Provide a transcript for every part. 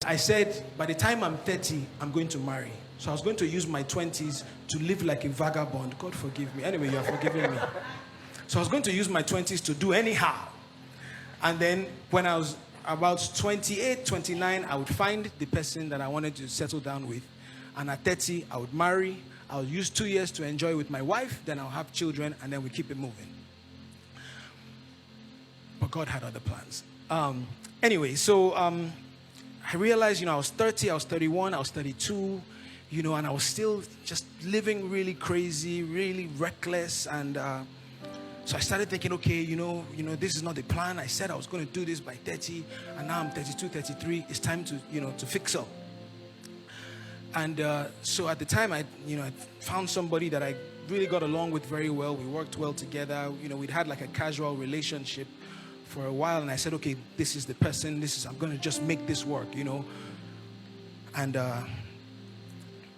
I said, by the time I'm 30, I'm going to marry. So I was going to use my 20s to live like a vagabond. God forgive me. Anyway, you are forgiving me. So I was going to use my 20s to do anyhow. And then when I was about 28, 29, I would find the person that I wanted to settle down with. And at 30, I would marry. I would use 2 years to enjoy with my wife. Then I'll have children, and then we keep it moving. But God had other plans. Anyway, so I realized, I was 30, I was 31, I was 32, and I was still just living really crazy, really reckless. And so I started thinking, okay, this is not the plan. I said I was going to do this by 30, and now I'm 32, 33. It's time to, to fix up. And so at the time, I found somebody that I really got along with very well. We worked well together. We'd had like a casual relationship for a while, and I said, okay, this is the person. I'm going to just make this work, And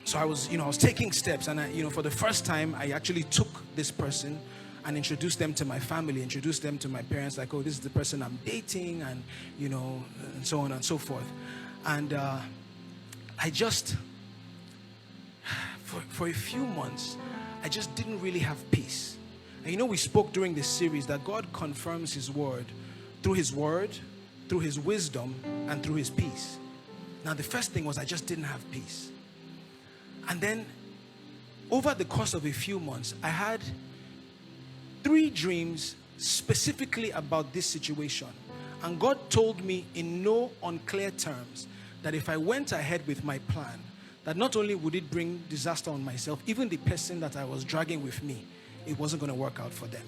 so I was taking steps, and for the first time, I actually took this person and introduced them to my family, introduced them to my parents, like, oh, this is the person I'm dating, and and so on and so forth. And I just, for a few months, I just didn't really have peace. And we spoke during this series that God confirms His word, through His wisdom, and through His peace. Now, the first thing was I just didn't have peace. And then, over the course of a few months, I had 3 dreams specifically about this situation. And God told me in no unclear terms that if I went ahead with my plan, that not only would it bring disaster on myself, even the person that I was dragging with me, it wasn't going to work out for them.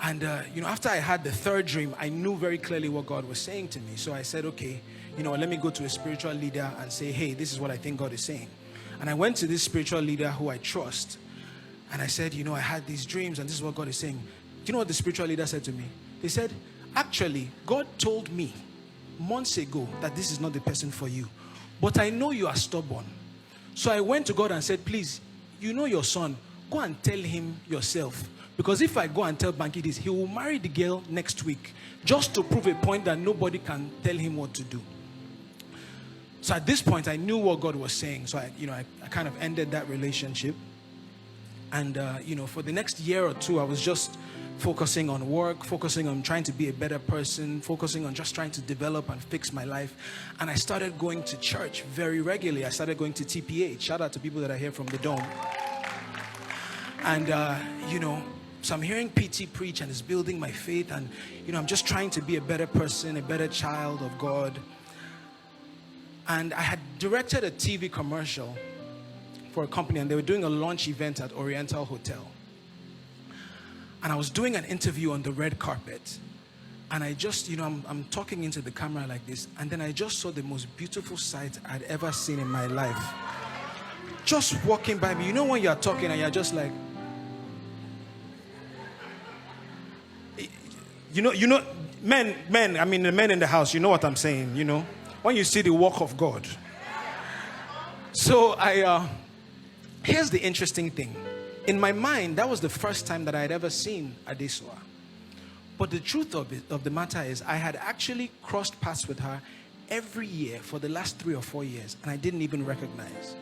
And, after I had the 3rd dream, I knew very clearly what God was saying to me. So I said, okay, let me go to a spiritual leader and say, hey, this is what I think God is saying. And I went to this spiritual leader who I trust. And I said, I had these dreams and this is what God is saying. Do you know what the spiritual leader said to me? He said, actually, God told me months ago that this is not the person for you. But I know you are stubborn. So I went to God and said, please, your son, go and tell him yourself. Because if I go and tell Banky this, he will marry the girl next week just to prove a point that nobody can tell him what to do. So at this point, I knew what God was saying. So I kind of ended that relationship. And, for the next year or 2, I was just focusing on work, focusing on trying to be a better person, focusing on just trying to develop and fix my life. And I started going to church very regularly. I started going to TPH. Shout out to people that are here from the Dome. And, so I'm hearing PT preach and it's building my faith. And, I'm just trying to be a better person, a better child of God. And I had directed a TV commercial for a company, and they were doing a launch event at Oriental Hotel. And I was doing an interview on the red carpet. And I just, I'm talking into the camera like this. And then I just saw the most beautiful sight I'd ever seen in my life. Just walking by me. When you're talking and you're just like, men, the men in the house, you know what I'm saying, when you see the work of God. So here's the interesting thing. In my mind, that was the first time that I had ever seen Adesua. But the truth of the matter is, I had actually crossed paths with her every year for the last 3 or 4 years, and I didn't even recognize.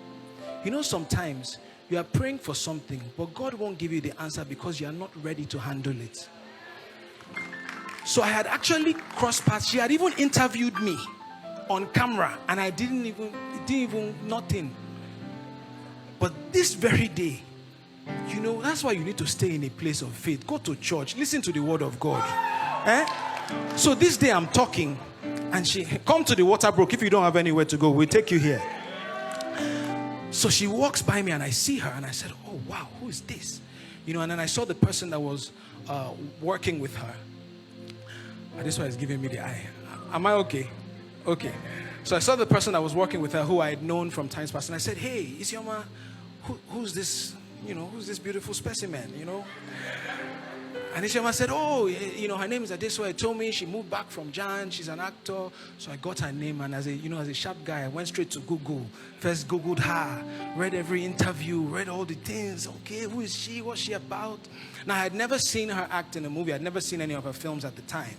Sometimes you are praying for something, but God won't give you the answer because you are not ready to handle it. So I had actually crossed paths. She had even interviewed me on camera, and I didn't even nothing. But this very day, that's why you need to stay in a place of faith. Go to church, listen to the word of God. So this day I'm talking, and she come to the water brook. If you don't have anywhere to go, we'll take you here. So she walks by me, and I see her, and I said, oh wow, who is this? And then I saw the person that was working with her. And this one is giving me the eye. Am I okay? Okay. So I saw the person that was working with her, who I had known from times past, and I said, hey, Isioma, who's this? Who's this beautiful specimen? And Isioma said, oh, her name is Adesua. Told me she moved back from Jan. She's an actor. So I got her name, and as a sharp guy, I went straight to Google. First Googled her, read every interview, read all the things. Okay, who is she? What's she about? Now, I had never seen her act in a movie. I'd never seen any of her films at the time.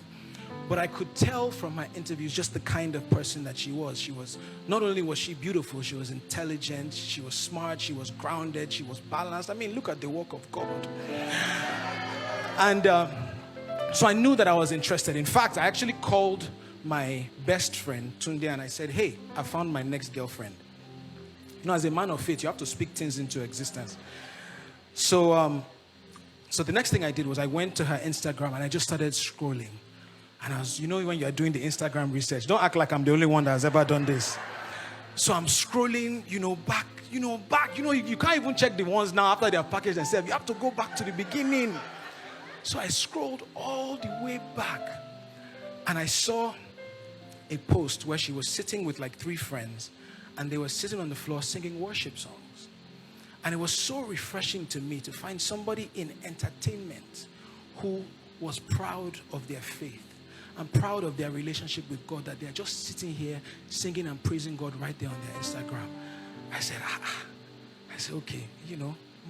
But I could tell from my interviews just the kind of person that she was. Not only was she beautiful, she was intelligent, she was smart, she was grounded, she was balanced. I mean, look at the work of God. And so I knew that I was interested. In fact, I actually called my best friend, Tunde, and I said, hey, I found my next girlfriend. As a man of faith, you have to speak things into existence. So the next thing I did was I went to her Instagram and I just started scrolling. And I was, when you're doing the Instagram research, don't act like I'm the only one that has ever done this. So I'm scrolling, back. You can't even check the ones now after they're packaged and said, you have to go back to the beginning. So I scrolled all the way back and I saw a post where she was sitting with like 3 friends and they were sitting on the floor singing worship songs. And it was so refreshing to me to find somebody in entertainment who was proud of their faith. I'm proud of their relationship with God, that they're just sitting here singing and praising God right there on their Instagram. I said, okay,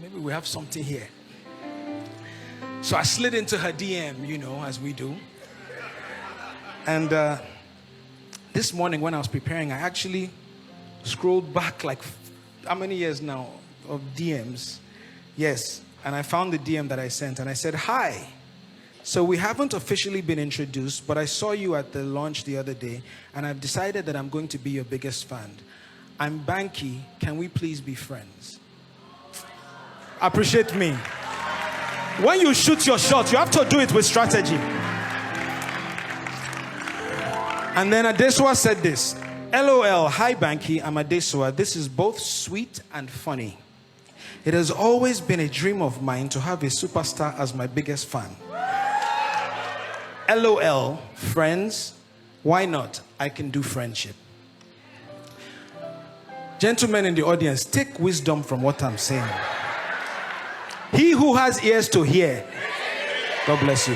maybe we have something here. So I slid into her DM, as we do. And this morning when I was preparing, I actually scrolled back like, how many years now of DMs? Yes. And I found the DM that I sent and I said, hi. So we haven't officially been introduced, but I saw you at the launch the other day, and I've decided that I'm going to be your biggest fan. I'm Banky. Can we please be friends? Appreciate me. When you shoot your shot, you have to do it with strategy. And then Adesua said this. LOL, hi Banky, I'm Adesua. This is both sweet and funny. It has always been a dream of mine to have a superstar as my biggest fan. LOL, friends, why not? I can do friendship. Gentlemen in the audience, take wisdom from what I'm saying. He who has ears to hear. God bless you.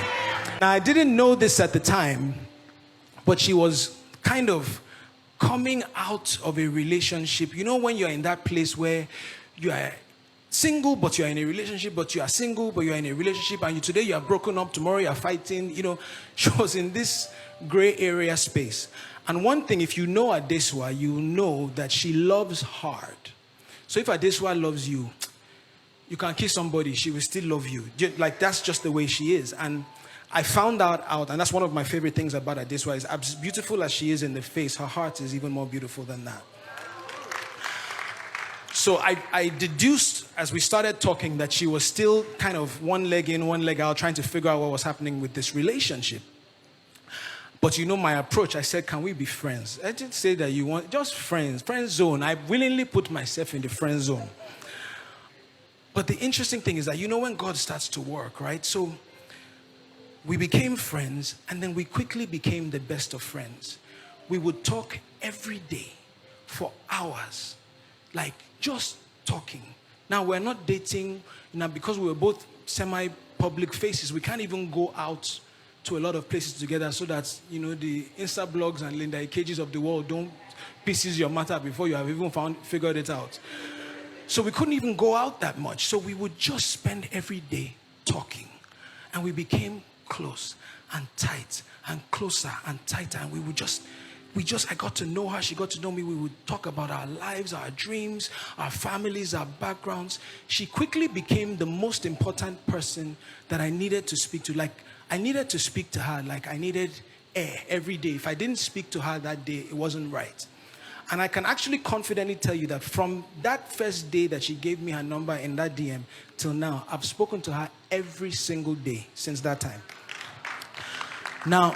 Now, I didn't know this at the time, but she was kind of coming out of a relationship. When you're in that place where you are single, but you're in a relationship, but you are single, but you're in a relationship, and today you are broken up, tomorrow you're fighting. She was in this gray area space. And one thing, if you know Adesua, you know that she loves hard. So if Adesua loves you, you can kiss somebody, she will still love you. Like, that's just the way she is. And I found that out, and that's one of my favorite things about Adesua, is as beautiful as she is in the face, her heart is even more beautiful than that. So I deduced as we started talking that she was still kind of one leg in, one leg out, trying to figure out what was happening with this relationship. But my approach, I said, can we be friends? I didn't say that you want, just friends, friend zone. I willingly put myself in the friend zone. But the interesting thing is that, when God starts to work, right? So we became friends, and then we quickly became the best of friends. We would talk every day for hours. Like, just talking. Now, we're not dating, because we were both semi-public faces. We can't even go out to a lot of places together so that, the Insta blogs and Linda Ikeji's of the world don't pieces your matter before you have even figured it out. So we couldn't even go out that much. So we would just spend every day talking. And we became close and tight and closer and tighter. And I got to know her, she got to know me. We would talk about our lives, our dreams, our families, our backgrounds. She quickly became the most important person that I needed to speak to. Like, I needed to speak to her like I needed air every day. If I didn't speak to her that day, it wasn't right. And I can actually confidently tell you that from that first day that she gave me her number in that DM till now, I've spoken to her every single day since that time. Now,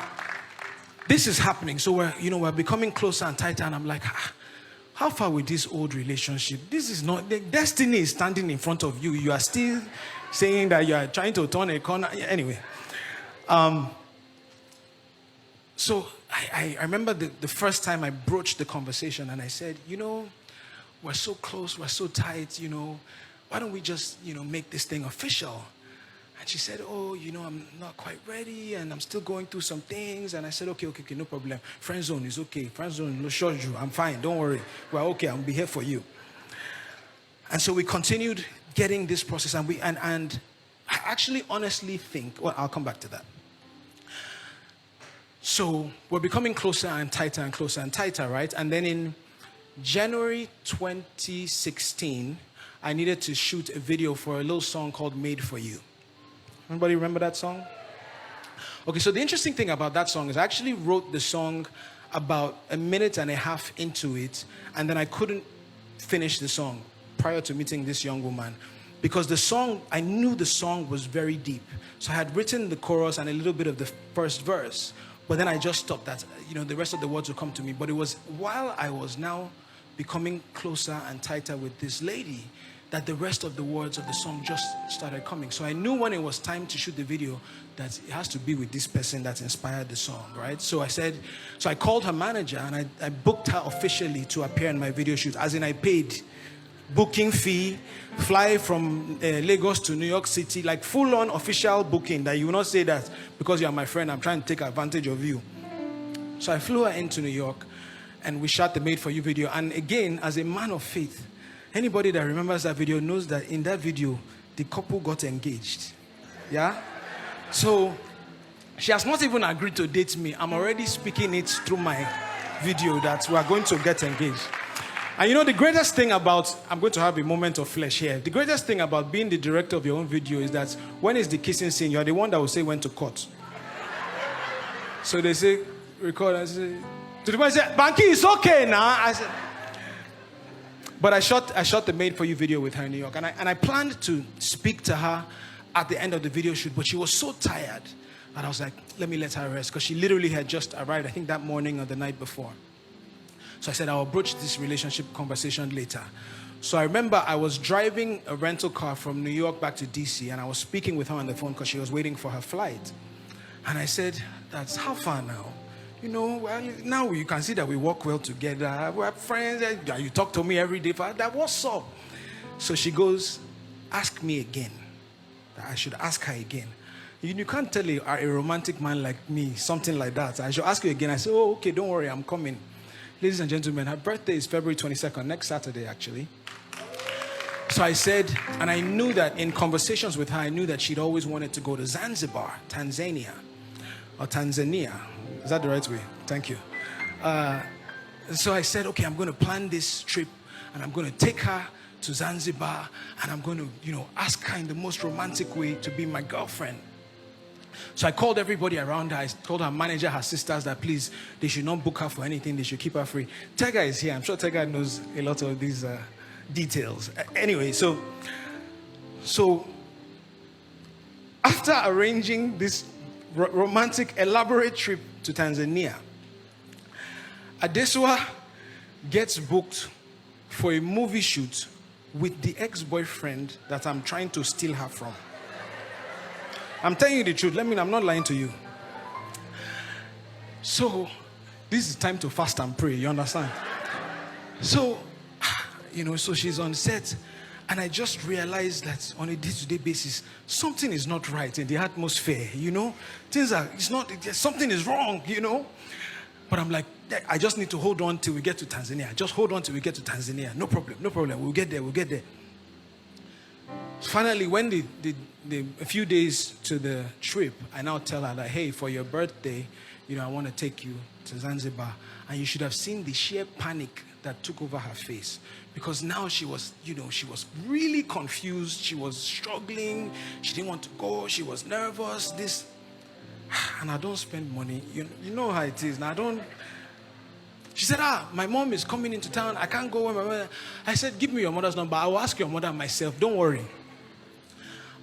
this is happening. So we're becoming closer and tighter. And I'm like, how far with this old relationship? This is not, the destiny is standing in front of you. You are still saying that you are trying to turn a corner. Anyway. So I remember the first time I broached the conversation and I said, we're so close, we're so tight, why don't we just, make this thing official? And she said, I'm not quite ready and I'm still going through some things. And I said, okay, no problem. Friend zone is okay. Friend zone, no short you. I'm fine. Don't worry. We're okay. I'll be here for you. And so we continued getting this process and I actually honestly think, well, I'll come back to that. So we're becoming closer and tighter and closer and tighter, right? And then in January 2016, I needed to shoot a video for a little song called Made For You. Anybody remember that song? Okay, so the interesting thing about that song is I actually wrote the song about a minute and a half into it, and then I couldn't finish the song prior to meeting this young woman because the song, I knew the song was very deep. So I had written the chorus and a little bit of the first verse, but then I just stopped that. The rest of the words would come to me. But it was while I was now becoming closer and tighter with this lady that the rest of the words of the song just started coming. So I knew when it was time to shoot the video that it has to be with this person that inspired the song, right? So I called her manager and I booked her officially to appear in my video shoot, as in I paid booking fee, fly from Lagos to New York City, like full-on official booking that you will not say that because you are my friend, I'm trying to take advantage of you. So I flew her into New York and we shot the Made For You video. And again, as a man of faith, anybody that remembers that video knows that in that video, the couple got engaged. Yeah? So she has not even agreed to date me. I'm already speaking it through my video that we are going to get engaged. And the greatest thing about, I'm going to have a moment of flesh here. The greatest thing about being the director of your own video is that when it's the kissing scene, you're the one that will say when to cut. So they say, record, I say, to the one say, Banky, it's okay now. I said, but I shot the Made For You video with her in New York. And I planned to speak to her at the end of the video shoot, but she was so tired that I was like, let me let her rest, because she literally had just arrived, I think that morning or the night before. So I said, I'll broach this relationship conversation later. So I remember I was driving a rental car from New York back to DC, and I was speaking with her on the phone because she was waiting for her flight. And I said, that's how far now? Well, now you can see that we work well together. We're friends. You talk to me every day. That what's up? So she goes, ask me again. I should ask her again. You can't tell a romantic man like me something like that. I should ask you again. I said, oh, okay, don't worry, I'm coming. Ladies and gentlemen, her birthday is February 22nd, next Saturday, actually. So I said, and I knew that in conversations with her, I knew that she'd always wanted to go to Zanzibar, Tanzania. Is that the right way? Thank you. So I said, okay, I'm going to plan this trip, and I'm going to take her to Zanzibar, and I'm going to, ask her in the most romantic way to be my girlfriend. So I called everybody around her. I told her manager, her sisters, that please, they should not book her for anything. They should keep her free. Tega is here. I'm sure Tega knows a lot of these details. Anyway, so after arranging this romantic, elaborate trip to Tanzania, Adesua gets booked for a movie shoot with the ex-boyfriend that I'm trying to steal her from. I'm telling you the truth. I'm not lying to you. So, this is time to fast and pray. You understand? So, so she's on set, and I just realized that on a day-to-day basis, something is not right in the atmosphere. Something is wrong. But I'm like, I just need to hold on till we get to Tanzania. Just hold on till we get to Tanzania. No problem. We'll get there. Finally, when a few days to the trip, I now tell her that, hey, for your birthday, I want to take you to Zanzibar. And you should have seen the sheer panic that took over her face. Because now she was really confused. She was struggling. She didn't want to go. She was nervous. And I don't spend money. You know how it is. Now, She said, my mom is coming into town. I can't go. I said, give me your mother's number. I will ask your mother myself. Don't worry.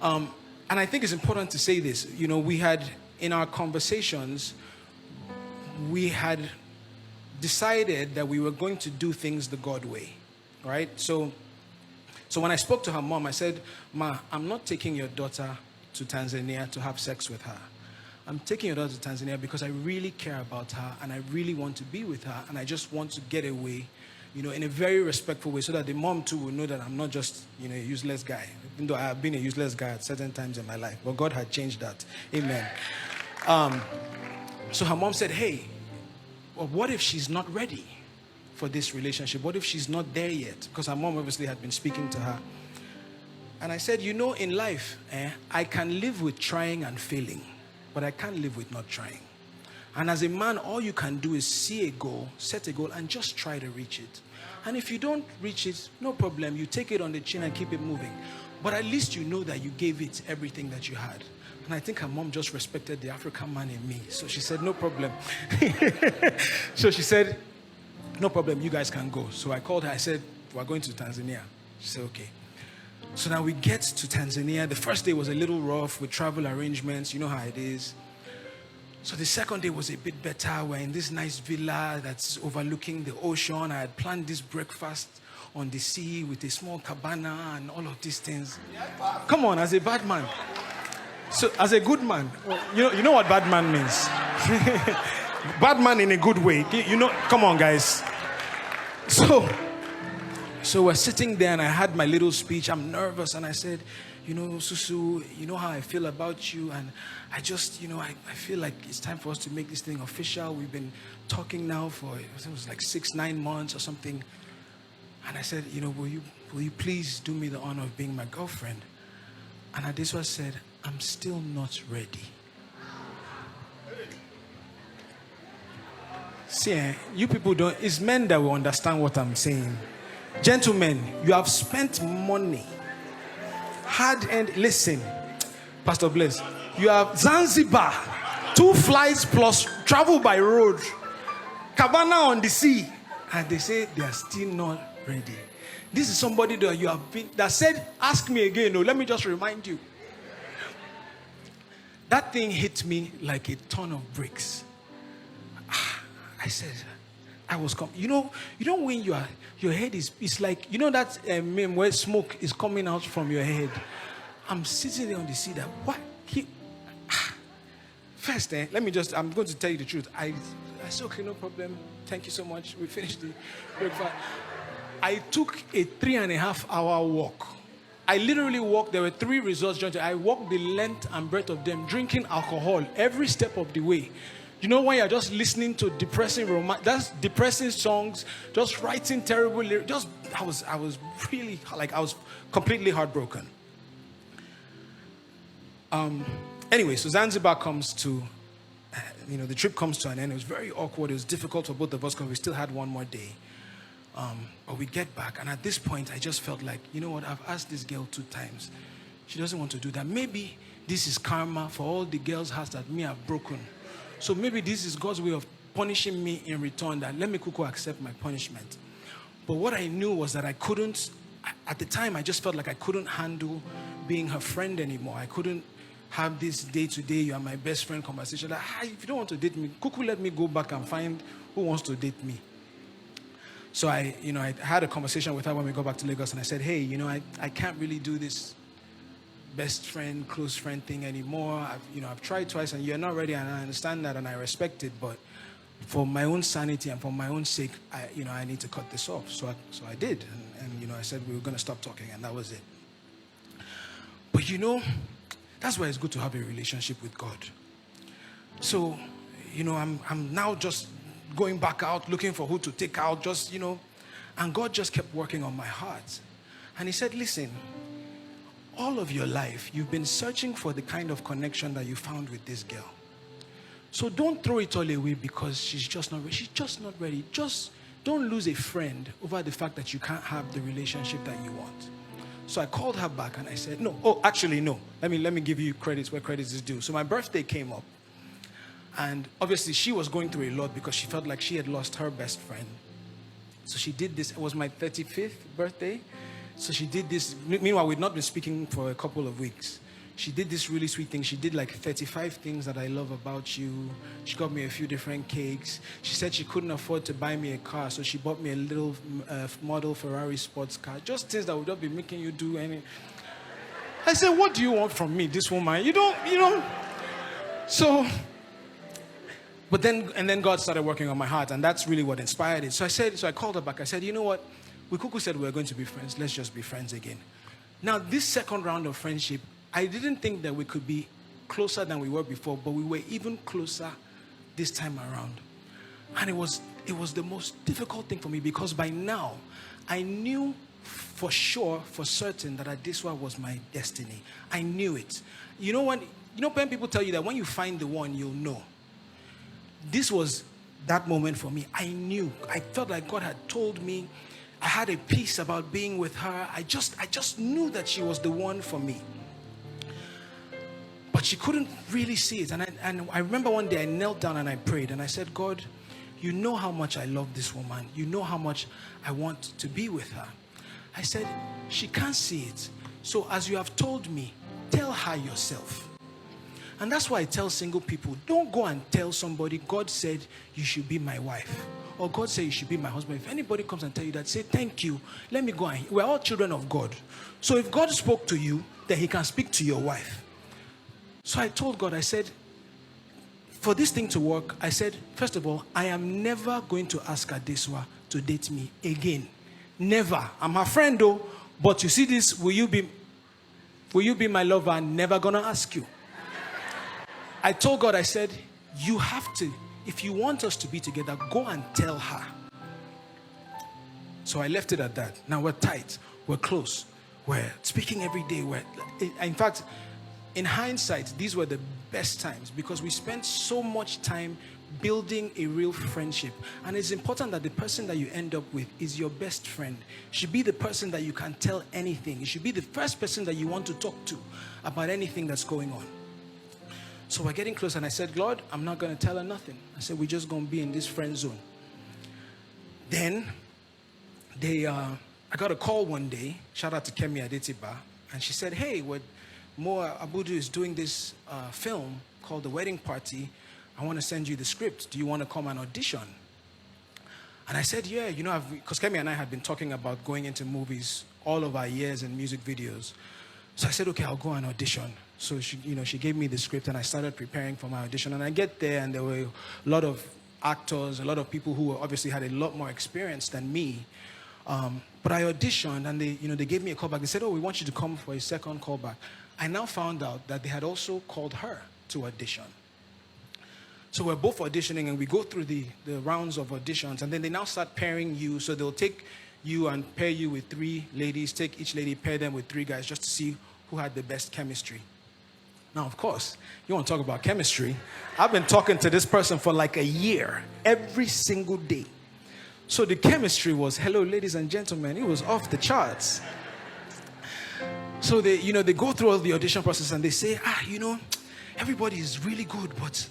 And I think it's important to say this. We had, in our conversations, we had decided that we were going to do things the God way, right? So when I spoke to her mom, I said, Ma, I'm not taking your daughter to Tanzania to have sex with her. I'm taking your daughter to Tanzania because I really care about her and I really want to be with her, and I just want to get away, in a very respectful way, so that the mom too will know that I'm not just, a useless guy. Even though I have been a useless guy at certain times in my life, but God had changed that. Amen. So her mom said, hey, well, what if she's not ready for this relationship? What if she's not there yet? Because her mom obviously had been speaking to her. And I said, in life, I can live with trying and failing, but I can't live with not trying. And as a man, all you can do is see a goal, set a goal, and just try to reach it. And if you don't reach it, no problem. You take it on the chin and keep it moving. But at least you know that you gave it everything that you had. And I think her mom just respected the African man in me. So she said, no problem. So she said, no problem, you guys can go. So I called her. I said, we're going to Tanzania. She said, okay. So now we get to Tanzania. The first day was a little rough with travel arrangements. You know how it is. So the second day was a bit better. We're in this nice villa that's overlooking the ocean. I had planned this breakfast on the sea with a small cabana and all of these things. Come on, as a bad man. So as a good man, you know what bad man means. Bad man in a good way. You know, come on guys. So we're sitting there and I had my little speech. I'm nervous and I said, you know, Susu, you know how I feel about you, and I just, you know, I feel like it's time for us to make this thing official. We've been talking now for, it was like 6-9 months or something. And I said, you know, will you please do me the honor of being my girlfriend? And Adeswa said, I'm still not ready. See, you people don't, it's men that will understand what I'm saying. Gentlemen, you have spent money. Listen, Pastor Bless, you have Zanzibar, 2 flights plus travel by road, cabana on the sea, and they say they are still not ready. This is somebody that you have been, that said, ask me again. No, let me just remind you. That thing hit me like a ton of bricks. I said, I was you know when your head is like, you know that meme where smoke is coming out from your head. I'm sitting there on the seat. That what first, let me just. I'm going to tell you the truth. I said, okay, no problem. Thank you so much. We finished the breakfast. I took a 3.5-hour walk. I literally walked. There were 3 resorts joined. I walked the length and breadth of them, drinking alcohol every step of the way. You know when you're just listening to depressing songs, just writing terrible lyrics. I was really like I was completely heartbroken. Anyway, so Zanzibar comes to, the trip comes to an end. It was very awkward. It was difficult for both of us because we still had one more day. But we get back, and at this point, I just felt like, you know what? I've asked this girl 2 times. She doesn't want to do that. Maybe this is karma for all the girls' hearts that me have broken. So maybe this is God's way of punishing me in return, that let me kuku accept my punishment. But what I knew was that I couldn't, at the time, I just felt like I couldn't handle being her friend anymore. I couldn't have this day-to-day, you are my best friend conversation. Like, if you don't want to date me, kuku, let me go back and find who wants to date me. So I had a conversation with her when we got back to Lagos, and I said, hey, I can't really do this best friend, close friend thing anymore. I've tried twice and you're not ready, and I understand that and I respect it, but for my own sanity and for my own sake, I need to cut this off. So I did, and I said we were going to stop talking, and that was it. But that's why it's good to have a relationship with God. So, I'm now just going back out, looking for who to take out, and God just kept working on my heart. And he said, listen, all of your life, you've been searching for the kind of connection that you found with this girl. So don't throw it all away because she's just not ready. She's just not ready. Just don't lose a friend over the fact that you can't have the relationship that you want. So I called her back and I said, no. Oh, actually, no. Let me give you credits where credits is due. So my birthday came up. And obviously she was going through a lot because she felt like she had lost her best friend. So she did this. It was my 35th birthday. So she did this. Meanwhile, we'd not been speaking for a couple of weeks. She did this really sweet thing. She did like 35 things that I love about you. She got me a few different cakes. She said she couldn't afford to buy me a car, so she bought me a little model Ferrari sports car. Just things that would not be making you do any. I said, what do you want from me, this woman? You don't. So, but then God started working on my heart, and that's really what inspired it. So I called her back. I said, you know what? We kuku said we were going to be friends. Let's just be friends again. Now, this second round of friendship, I didn't think that we could be closer than we were before, but we were even closer this time around. And it was the most difficult thing for me because by now, I knew for sure, for certain, that Adeswa was my destiny. I knew it. When people tell you that when you find the one, you'll know. this was that moment for me. I knew, I felt like God had told me. I had a peace about being with her. I just knew that she was the one for me. But she couldn't really see it. And I remember one day I knelt down and I prayed and I said, God, you know how much I love this woman. You know how much I want to be with her. I said, she can't see it. So as you have told me, tell her yourself. And that's why I tell single people, don't go and tell somebody, God said you should be my wife. Or God said you should be my husband. If anybody comes and tell you that, say, thank you. Let me go. We're all children of God. So if God spoke to you, then he can speak to your wife. So I told God, I said, for this thing to work, I said, first of all, I am never going to ask Adeswa to date me again. Never. I'm her friend though, but you see this, will you be my lover? I'm never gonna ask you. I told God, I said, you have to, if you want us to be together, go and tell her. So I left it at that. Now we're tight, we're close, we're speaking every day. In fact, in hindsight, these were the best times because we spent so much time building a real friendship. And it's important that the person that you end up with is your best friend. It should be the person that you can tell anything. It should be the first person that you want to talk to about anything that's going on. So we're getting close and I said, Lord, I'm not going to tell her nothing. I said, we're just going to be in this friend zone. Then I got a call one day, shout out to Kemi Adetiba, and she said, hey, Mo Abudu is doing this film called The Wedding Party. I want to send you the script. Do you want to come and audition? And I said, yeah, because Kemi and I had been talking about going into movies all of our years and music videos. So I said, okay, I'll go and audition. So she gave me the script and I started preparing for my audition. And I get there and there were a lot of actors, a lot of people who obviously had a lot more experience than me. But I auditioned and they gave me a callback. They said, oh, we want you to come for a second callback. I now found out that they had also called her to audition. So we're both auditioning and we go through the rounds of auditions and then they now start pairing you. So they'll take you and pair you with 3 ladies, take each lady, pair them with 3 guys just to see who had the best chemistry. Now, of course, you want to talk about chemistry. I've been talking to this person for like a year, every single day. So the chemistry was, hello, ladies and gentlemen, it was off the charts. So they go through all the audition process and they say, everybody is really good, but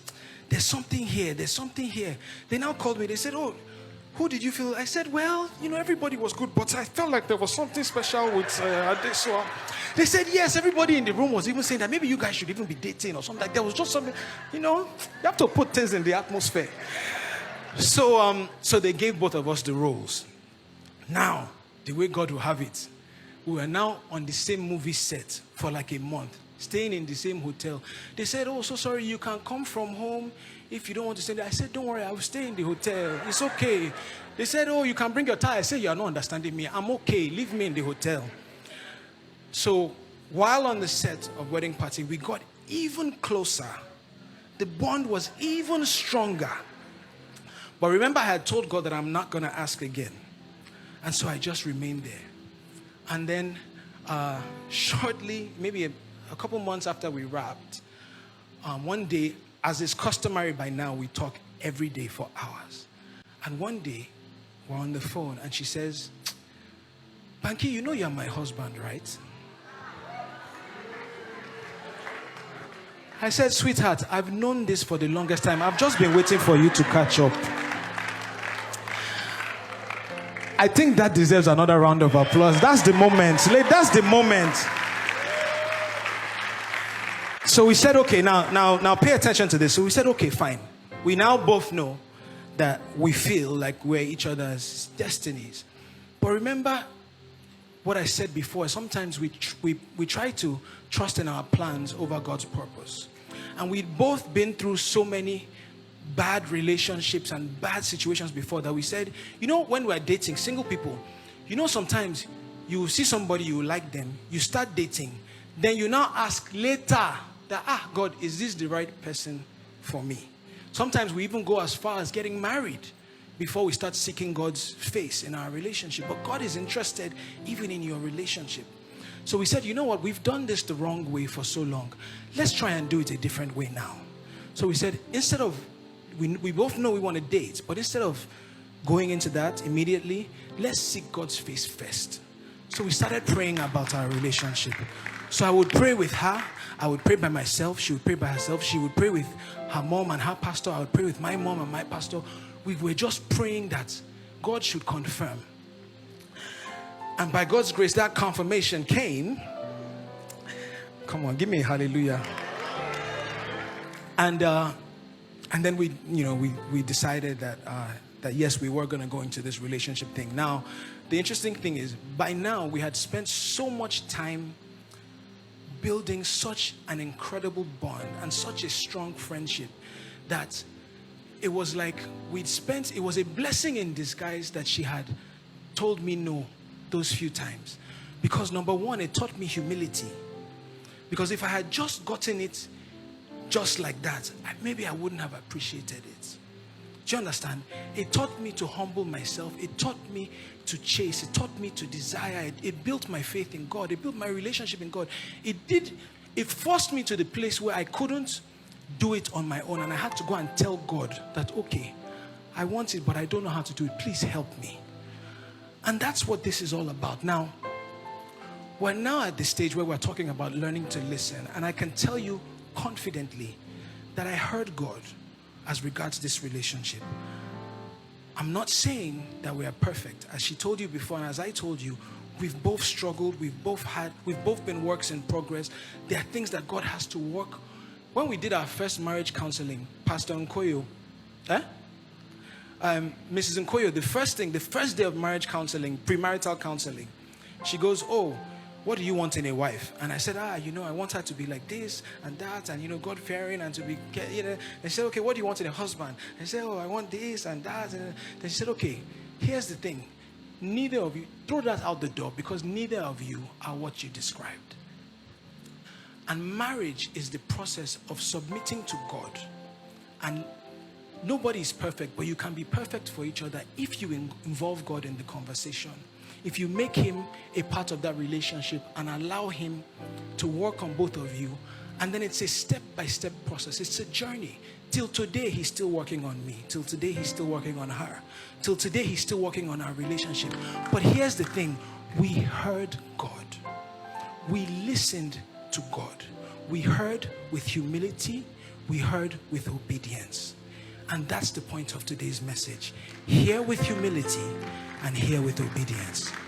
there's something here. They now called me. They said, oh, who did you feel? I said, well, everybody was good, but I felt like there was something special with Adeswa. They said, yes, everybody in the room was even saying that maybe you guys should even be dating or something. Like there was just something, you have to put things in the atmosphere. So they gave both of us the roles. Now, the way God will have it, we were now on the same movie set for like a month, staying in the same hotel. They said, oh, so sorry, you can come from home if you don't want to stay there. I said, don't worry, I will stay in the hotel. It's okay. They said, oh, you can bring your tie. I said, you are not understanding me. I'm okay. Leave me in the hotel. So while on the set of Wedding Party, we got even closer. The bond was even stronger. But remember, I had told God that I'm not going to ask again. And so I just remained there. And then shortly, maybe a couple months after we wrapped, one day, as is customary by now, we talk every day for hours. And one day, we're on the phone and she says, Banky, you're my husband, right? I said, sweetheart, I've known this for the longest time. I've just been waiting for you to catch up. I think that deserves another round of applause. That's the moment. That's the moment. So we said, okay, now pay attention to this. So we said, okay, fine. We now both know that we feel like we're each other's destinies. But remember what I said before. Sometimes we try to trust in our plans over God's purpose. And we'd both been through so many bad relationships and bad situations before that we said, when we're dating, single people, sometimes you see somebody, you like them, you start dating, then you now ask later that, God, is this the right person for me? Sometimes we even go as far as getting married before we start seeking God's face in our relationship. But God is interested even in your relationship. So we said, we've done this the wrong way for so long. Let's try and do it a different way now. So we said, instead of we both know we want to date, but instead of going into that immediately, let's seek God's face first. So we started praying about our relationship. So I would pray with her, I would pray by myself, she would pray by herself, she would pray with her mom and her pastor, I would pray with my mom and my pastor. We were just praying that God should confirm. And by God's grace, that confirmation came. Come on, give me a hallelujah. And then we decided that yes, we were going to go into this relationship thing. Now, the interesting thing is, by now we had spent so much time building such an incredible bond and such a strong friendship that it was like it was a blessing in disguise that she had told me no those few times. Because number one, it taught me humility. Because if I had just gotten it just like that, maybe I wouldn't have appreciated it. Do you understand? It taught me to humble myself. It taught me to chase. It taught me to desire. It built my faith in God. It built my relationship in God. It forced me to the place where I couldn't do it on my own. And I had to go and tell God that, okay, I want it, but I don't know how to do it. Please help me. And that's what this is all about. Now, we're now at the stage where we're talking about learning to listen. And I can tell you confidently that I heard God as regards this relationship. I'm not saying that we are perfect. As she told you before, and as I told you, we've both struggled, we've both been works in progress. There are things that God has to work. When we did our first marriage counseling, Pastor Nkoyo, Mrs. Nkoyo, the first day of marriage counseling, premarital counseling, she goes, oh, what do you want in a wife? And I said, I want her to be like this and that, and God-fearing, and to be, And she said, okay, what do you want in a husband? I said, oh, I want this and that. And then she said, okay, here's the thing. Neither of you, throw that out the door, because neither of you are what you described. And marriage is the process of submitting to God. And nobody is perfect, but you can be perfect for each other if you involve God in the conversation. If you make him a part of that relationship and allow him to work on both of you, and then it's a step-by-step process. It's a journey. Till today, he's still working on me. Till today, he's still working on her. Till today, he's still working on our relationship. But here's the thing. We heard God. We listened to God. We heard with humility. We heard with obedience. And that's the point of today's message. Hear with humility and hear with obedience.